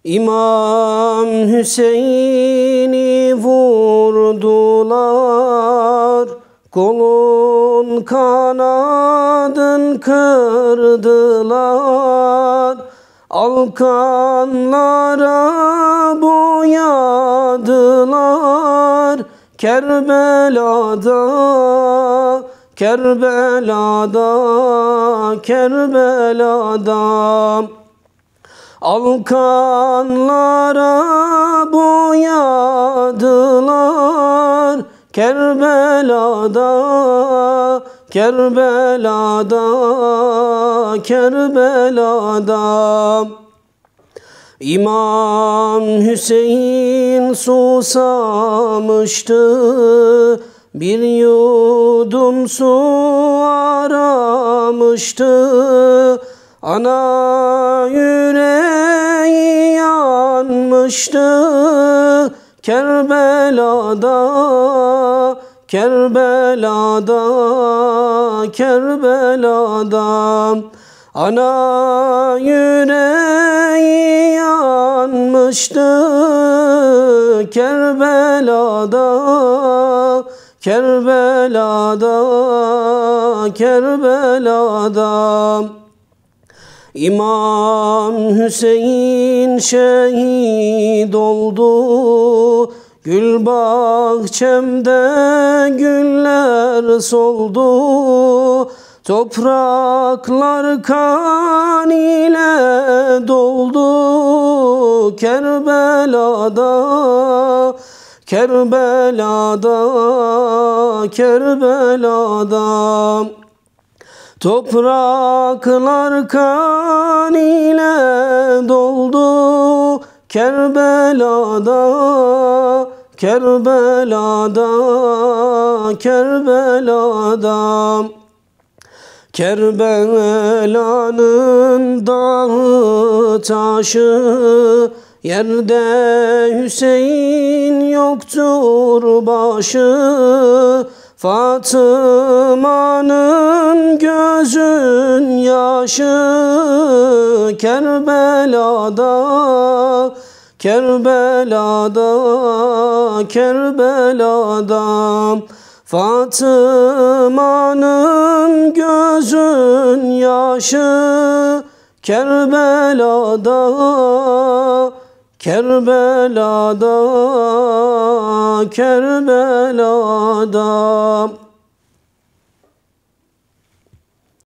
İmam Hüseyin'i vurdular, kolun kanadın kırdılar, alkanlara boyadılar. Kerbela'da, Kerbela'da, Kerbela'da alkanlara boyadılar. Kerbela'da, Kerbela'da, Kerbela'da İmam Hüseyin susamıştı, bir yudum su aramıştı. Ana yüreği yanmıştı. Kerbela'da, Kerbela'da, Kerbela'da ana yüreği yanmıştı. Kerbela'da, Kerbela'da, Kerbela'da İmam Hüseyin şehit oldu, gül bahçemde güller soldu. Topraklar kan ile doldu. Kerbela'da, Kerbela'da, Kerbela'da topraklar kan ile doldu. Kerbela'da, Kerbela'da, Kerbela'da Kerbela'nın dağı taşı, yerde Hüseyin yoktur başı. Fatıma'nın gözün yaşı. Kerbela'da, Kerbela'da, Kerbela'da Fatıma'nın gözün yaşı. Kerbela'da, Kerbela'da, Kerbela'da